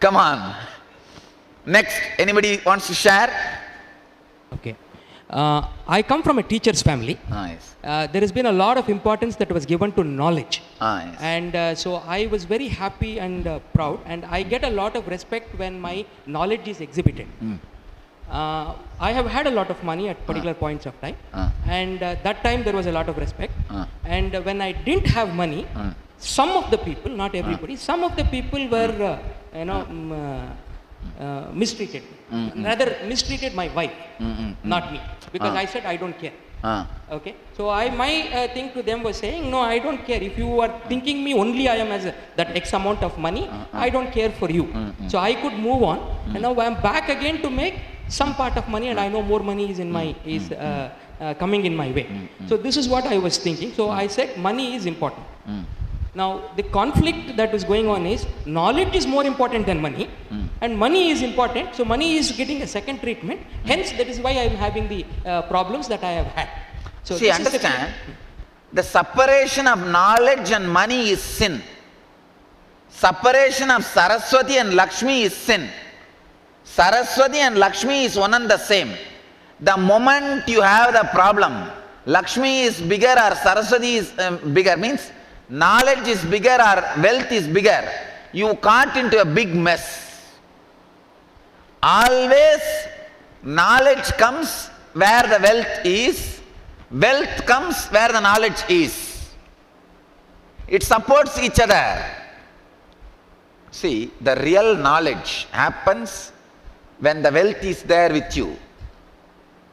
Come on. Next, anybody wants to share? Okay. I come from a teacher's family. Yes. There has been a lot of importance that was given to knowledge. Yes. And so I was very happy and proud, and I get a lot of respect when my knowledge is exhibited. I have had a lot of money at particular points of time, and that time there was a lot of respect. And when I didn't have money, some of the people, not everybody, some of the people were, mistreated. Rather mistreated my wife, not me, because I said I don't care. Okay, so my thing to them was saying, no, I don't care. If you are thinking me only I am as that X amount of money, I don't care for you. So I could move on, and now I am back again to make some part of money, and I know more money is in my coming in my way. So this is what I was thinking. So I said money is important. Now the conflict that is going on is knowledge is more important than money, and money is important. So money is getting a second treatment. Hence that is why I am having the problems that I have had. So see, understand, the separation of knowledge and money is sin. Separation of Saraswati and Lakshmi is sin. Saraswati and Lakshmi is one and the same. The moment you have the problem, Lakshmi is bigger or Saraswati is bigger, means knowledge is bigger or wealth is bigger, you caught into a big mess. Always knowledge comes where the wealth comes where the knowledge is. It supports each other. See, the real knowledge happens when the wealth is there with you.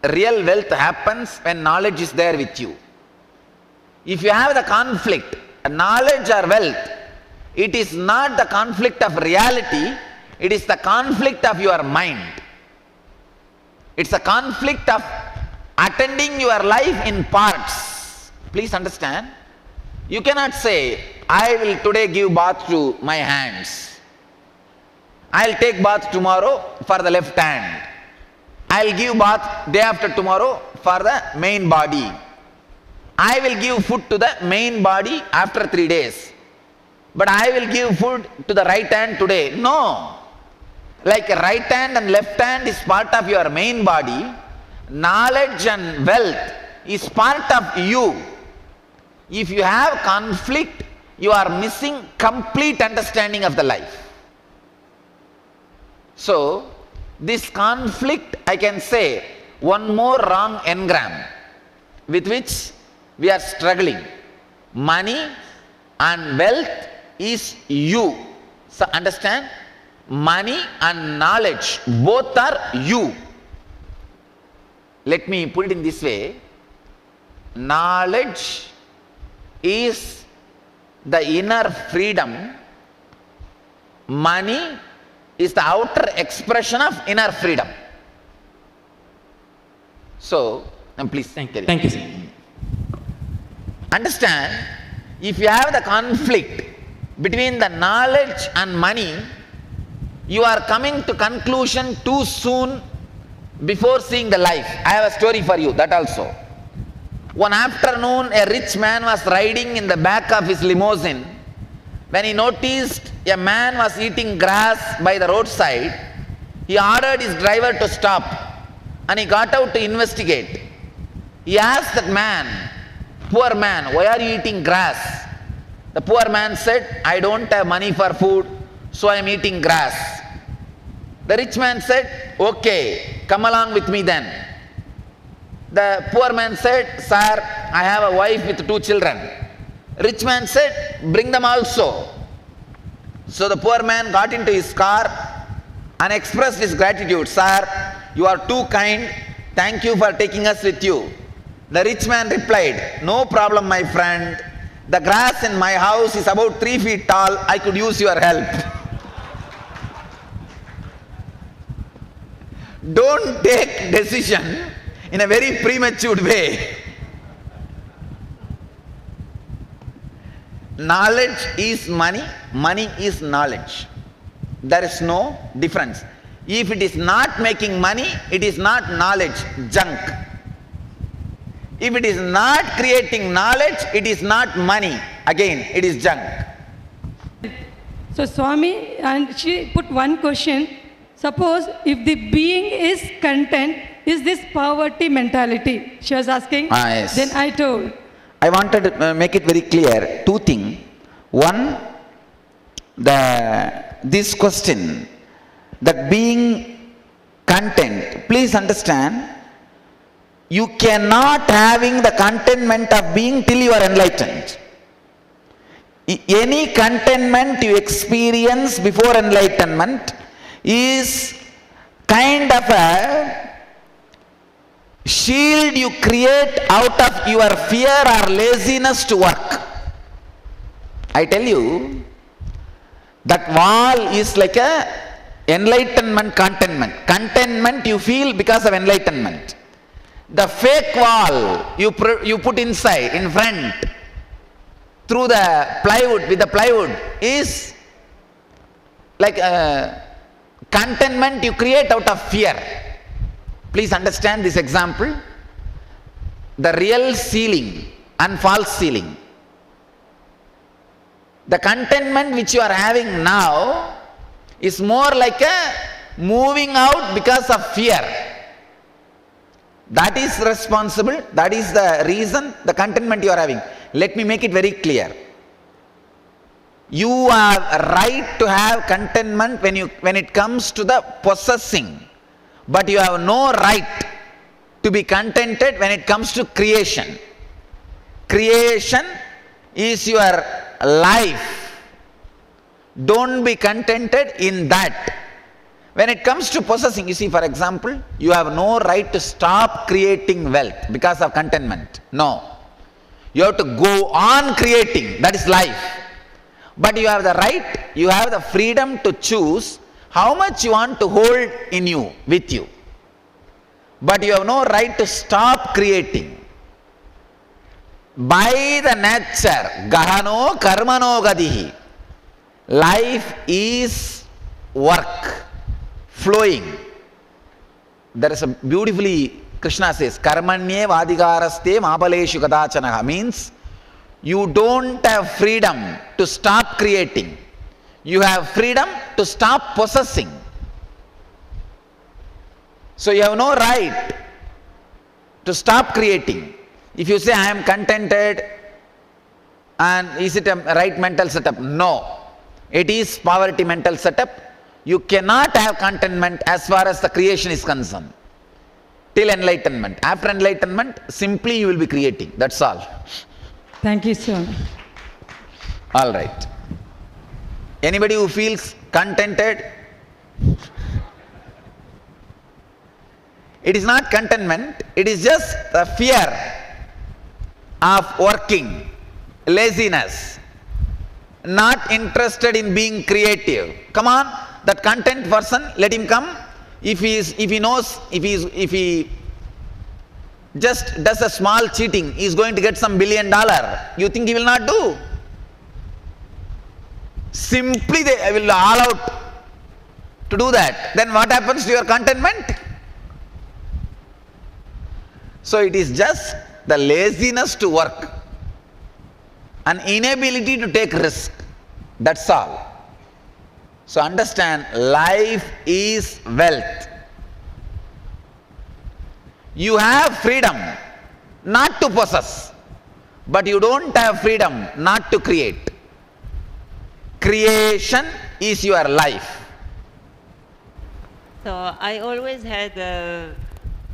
Real wealth happens when knowledge is there with you. If you have the conflict, knowledge or wealth, it is not the conflict of reality, it is the conflict of your mind. It's a conflict of attending your life in parts. Please understand. You cannot say, I will today give bath to my hands. I'll take bath tomorrow for the left hand. I'll give bath day after tomorrow for the main body. I will give food to the main body after 3 days. But I will give food to the right hand today. No. Like right hand and left hand is part of your main body, knowledge and wealth is part of you. If you have conflict, you are missing complete understanding of the life. So, this conflict, I can say, one more wrong engram with which we are struggling. Money and wealth is you. So, understand? Money and knowledge, both are you. Let me put it in this way. Knowledge is the inner freedom. Money is the outer expression of inner freedom. So, please. Thank you, sir. Understand, if you have the conflict between the knowledge and money, you are coming to conclusion too soon before seeing the life. I have a story for you, that also. One afternoon, a rich man was riding in the back of his limousine. When he noticed a man was eating grass by the roadside, he ordered his driver to stop, and he got out to investigate. He asked that man, poor man, why are you eating grass? The poor man said, I don't have money for food, so I am eating grass. The rich man said, okay, come along with me then. The poor man said, sir, I have a wife with 2 children. Rich man said, bring them also. So the poor man got into his car and expressed his gratitude. Sir, you are too kind. Thank you for taking us with you. The rich man replied, no problem, my friend. The grass in my house is about 3 feet tall. I could use your help. Don't take decision in a very premature way. Knowledge is money, money is knowledge. There is no difference. If it is not making money, it is not knowledge, junk. If it is not creating knowledge, it is not money, again, it is junk. So Swami, and she put one question. Suppose if the being is content, is this poverty mentality? She was asking. Yes. Then I told. I wanted to make it very clear. Two things. One, this question, that being content, please understand, you cannot having the contentment of being till you are enlightened. Any contentment you experience before enlightenment is kind of a shield you create out of your fear or laziness to work. I tell you, that wall is like a enlightenment contentment. Contentment you feel because of enlightenment. The fake wall you put inside, in front, through the plywood, with the plywood, is like a contentment you create out of fear. Please understand this example. The real ceiling and false ceiling. The contentment which you are having now is more like a moving out because of fear. That is responsible, that is the reason, the contentment you are having. Let me make it very clear. You are right to have contentment when it comes to the possessing, but you have no right to be contented when it comes to creation. Creation is your life. Don't be contented in that. When it comes to possessing, you see, for example, you have no right to stop creating wealth because of contentment. No. You have to go on creating. That is life. But you have the right, you have the freedom to choose how much you want to hold in you, with you. But you have no right to stop creating. By the nature, gahano karmano gadihi. Life is work, flowing. There is a beautifully, Krishna says, karmanye vadikaraste mabaleshu kadachanaha, means you don't have freedom to stop creating. You have freedom to stop possessing. So you have no right to stop creating. If you say, I am contented, and is it a right mental setup? No. It is poverty mental setup. You cannot have contentment as far as the creation is concerned. Till enlightenment. After enlightenment, simply you will be creating. That's all. Thank you, sir. All right. Anybody who feels contented? It is not contentment. It is just the fear of working, laziness, not interested in being creative. Come on, that content person, let him come. If he just does a small cheating, he is going to get some $1 billion. You think he will not do? Simply they will all out to do that. Then what happens to your contentment? So it is just the laziness to work, an inability to take risk. That's all. So understand, life is wealth. You have freedom not to possess, but you don't have freedom not to create. Creation is your life. So I always had a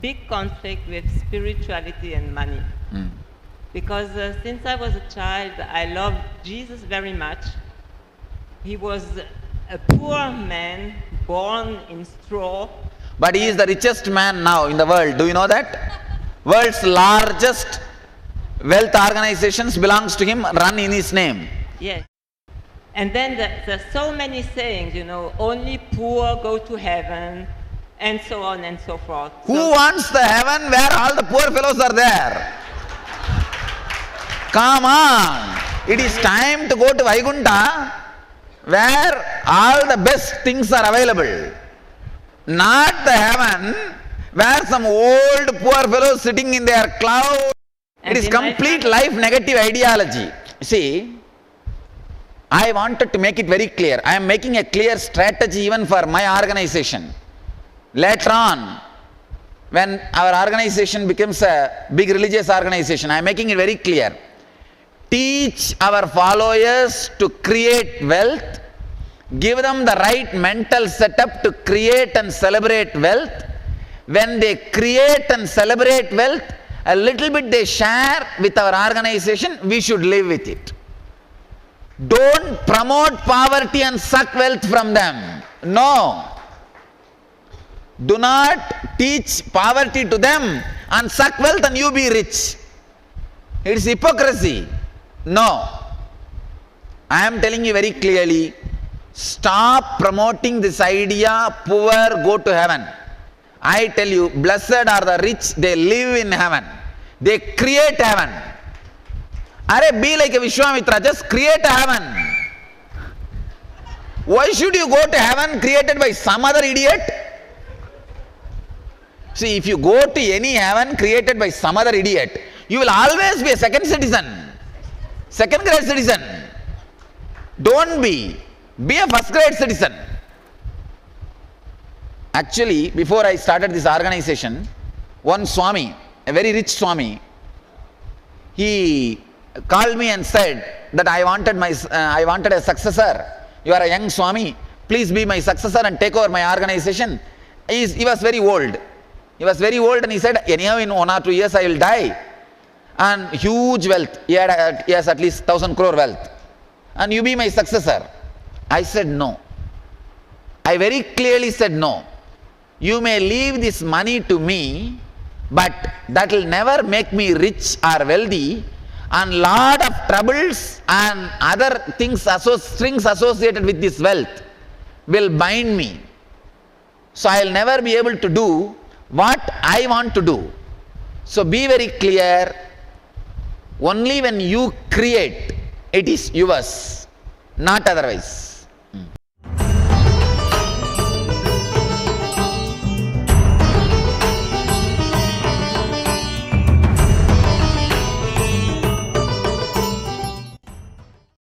big conflict with spirituality and money. Because since I was a child, I loved Jesus very much. He was a poor man born in straw. But he is the richest man now in the world. Do you know that? World's largest wealth organizations belongs to him, run in his name. Yes. And then there's so many sayings, you know, only poor go to heaven, and so on and so forth. Who wants the heaven where all the poor fellows are there? Come on. It is time to go to Vaikuntha where all the best things are available. Not the heaven where some old poor fellows sitting in their cloud. It is complete life negative ideology. See, I wanted to make it very clear. I am making a clear strategy even for my organization. Later on, when our organization becomes a big religious organization, I am making it very clear. Teach our followers to create wealth, give them the right mental setup to create and celebrate wealth. When they create and celebrate wealth, a little bit they share with our organization, we should live with it. Don't promote poverty and suck wealth from them. No. Do not teach poverty to them and suck wealth and you be rich. It's hypocrisy. No. I am telling you very clearly, stop promoting this idea, poor go to heaven. I tell you, blessed are the rich, they live in heaven. They create heaven. Be like a Vishwamitra, just create a heaven. Why should you go to heaven created by some other idiot? See, if you go to any heaven created by some other idiot, you will always be a second citizen, second grade citizen. Don't be a first grade citizen. Actually, before I started this organization, one Swami, a very rich Swami, he called me and said that I wanted a successor. You are a young Swami, please be my successor and take over my organization. He was very old. He was very old and he said, anyhow in 1 or 2 years I will die. And huge wealth, he has at least 1,000 crore wealth. And you be my successor. I said no. I very clearly said no. You may leave this money to me, but that will never make me rich or wealthy, and lot of troubles and other things, strings associated with this wealth will bind me. So I will never be able to do what I want to do. So be very clear, only when you create, it is yours, not otherwise.